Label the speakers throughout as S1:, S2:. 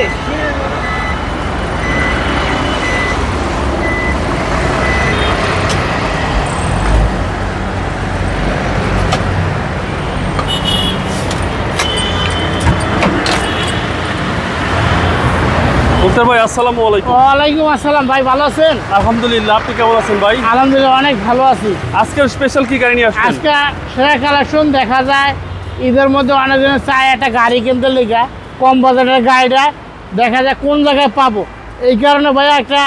S1: মুক্তার ভাই আসসালামু আলাইকুম।
S2: ওয়ালাইকুম আসসালাম ভাই, ভালো আছেন?
S1: আলহামদুলিল্লাহ, আপনি কেমন আছেন ভাই?
S2: আলহামদুলিল্লাহ অনেক ভালো আছি।
S1: আজকের স্পেশাল কি গাড়ি নিয়ে আসছেন?
S2: আজকে সেরা কালেকশন দেখা যায়, ঈদের মধ্যে অনেকজন চায় একটা গাড়ি কিনতে লেগে, কম বাজেটের গাড়িটা দেখা যায় কোন জায়গায় পাবো। এই কারণে ভাই একটা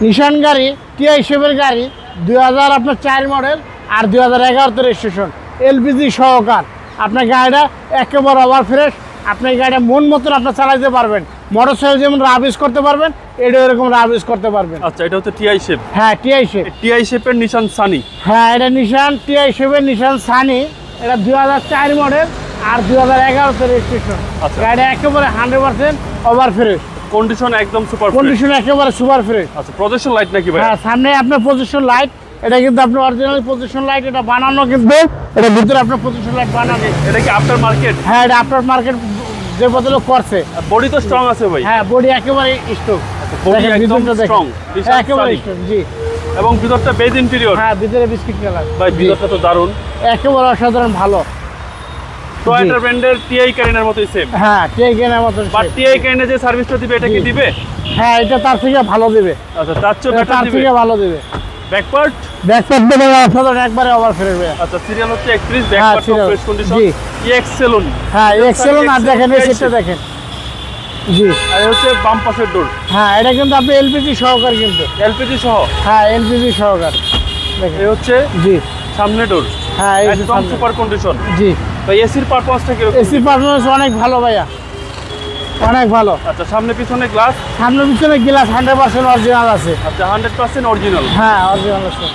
S2: নিশান গাড়ি, টিআই শেপের গাড়ি 2004 মডেল আর 2011 রেজিস্ট্রেশন, এলপিজি সহকার। আপনার গাড়িটা একেবারে ওভার ফ্রেশ। আপনি গাড়িটা মন মতন আপনার চালাতে পারবেন। মোটরসাইকেল যেমন রাব ইউজ করতে পারবেন, এটা এরকম রাব ইউজ করতে পারবেন।
S1: আচ্ছা, এটা হচ্ছে টিআই শেপ।
S2: হ্যাঁ, টিআই শেপ।
S1: টিআই শেপের নিশান সানি।
S2: হ্যাঁ, এটা নিশান টিআই শেপের নিশান সানি। এটা 2004 মডেল আর 2011 রেজিস্ট্রেশন।
S1: আচ্ছা,
S2: গাড়িটা একেবারে 100% ওভার ফ্রেশ।
S1: কন্ডিশন একদম সুপার ফ্রেশ।
S2: কন্ডিশন একেবারে সুপার ফ্রেশ।
S1: আচ্ছা, প্রজেকশন লাইট নাকি ভাই?
S2: হ্যাঁ, সামনে আপনার পজিশন লাইট। এটা কিন্তু আপনার অরিজিনাল পজিশন লাইট। এটা বানানো কিন্তু এটা ভিতরে আপনার পজিশন লাইট বানানো।
S1: এটা কি আফটার মার্কেট?
S2: হ্যাঁ, এটা আফটার মার্কেট যে বদলে করছে।
S1: বডি তো স্ট্রং আছে ভাই?
S2: হ্যাঁ, বডি একেবারে স্ট্রং।
S1: বডি একদম স্ট্রং,
S2: একেবারে স্ট্রং। জি।
S1: এবং ভিতরটা বেজ ইন্টেরিয়র।
S2: হ্যাঁ, ভিতরে বিস্কিট কালার।
S1: ভাই ভিতরটা তো দারুণ,
S2: একেবারে অসাধারণ ভালো।
S1: টয়োটা ব্র্যান্ডের টিআই কারিনার মতই সেম।
S2: হ্যাঁ, টিআই কেনার মতো।
S1: বাট টিআই কারিনা যে সার্ভিসটা দিবে এটা কি দিবে?
S2: হ্যাঁ, এটা তার থেকে ভালো দিবে।
S1: আচ্ছা, তার চেয়ে বেটার
S2: তার
S1: দিবে।
S2: থেকে ভালো দিবে।
S1: ব্যাক পার্ট
S2: দেবে অসাধারণ, একবারে ওভার ফ্রেশ ভাই।
S1: আচ্ছা, সিরিয়াল হচ্ছে 31, ব্যাক
S2: হ্যাঁ,
S1: পার্ট
S2: serial।
S1: Fresh condition.
S2: জি।
S1: এক্সেলন।
S2: হ্যাঁ, এক্সেলন। আর দেখেন এই সেটটা দেখেন। জি।
S1: আর হচ্ছে বাম পাশের ডোর।
S2: হ্যাঁ, এটা কিন্তু আপনি এলপিজি সহকার কিন্তু।
S1: এলপিজি সহ।
S2: হ্যাঁ, এলপিজি সহকার। দেখেন।
S1: এই হচ্ছে
S2: জি।
S1: সামনে ডোর।
S2: হ্যাঁ, এই
S1: একদম সুপার কন্ডিশন।
S2: জি।
S1: ভাই এসির পারফরম্যান্সটা কি রকম?
S2: এসি পারফরম্যান্স অনেক ভালো ভাইয়া, অনেক ভালো।
S1: আচ্ছা, সামনে পিছনে গ্লাস।
S2: সামনে পিছনে গ্লাস 100% অরিজিনাল আছে।
S1: আচ্ছা, 100% অরিজিনাল।
S2: হ্যাঁ, অরিজিনাল আছে।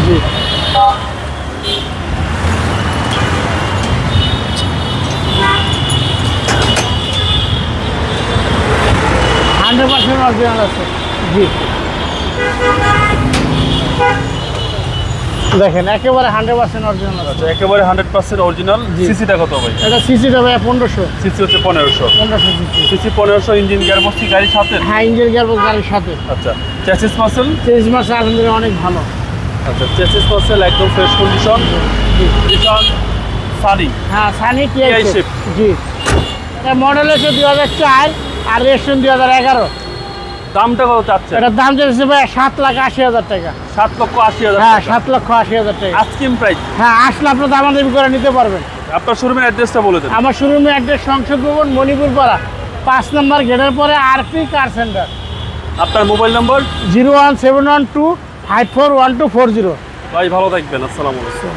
S2: জি। অরিজিনাল আছে। জি। দেখেন একেবারে 100% অরিজিনাল আছে।
S1: আচ্ছা, একেবারে 100% অরিজিনাল। সিসিটা কত ভাই?
S2: এটা সিসিটা ভাই 1500।
S1: সিসি হচ্ছে 1500
S2: সিসি।
S1: সিসি 1500। ইঞ্জিন গিয়ারবক্স কি গাড়ির সাথে?
S2: হ্যাঁ, ইঞ্জিন গিয়ারবক্স গাড়ির সাথে।
S1: আচ্ছা, চ্যাসিস মাসেল?
S2: চ্যাসিস মাসেল আলহামদুলিল্লাহ অনেক ভালো।
S1: আচ্ছা, চ্যাসিস মাসেল একদম ফ্রেশ কন্ডিশন। নিশান সানি।
S2: হ্যাঁ, সানি টিআই শেপ। জি। এটা মডেল হচ্ছে 2004 আর রেজিস্ট্রেশন 2011।
S1: দামটা কত চাচ্ছে?
S2: এটার দাম যাচ্ছে ভাই 7,80,000 টাকা।
S1: 7,80,000?
S2: হ্যাঁ, 7,80,000 টাকা
S1: আস্কিং প্রাইস।
S2: হ্যাঁ, আসলে আপনার দামাদামি করে নিতে পারবেন।
S1: আপনার শোরুমের অ্যাড্রেসটা বলে দেন।
S2: আমার শোরুমের অ্যাড্রেস সংসদ ভবন, মণিপুর পাড়া, 5 নম্বর গেটের পরে আরপি কার সেন্টার।
S1: আপনার মোবাইল নম্বর?
S2: 01712541240।
S1: ভাই ভালো থাকবেন, আসসালামু আলাইকুম।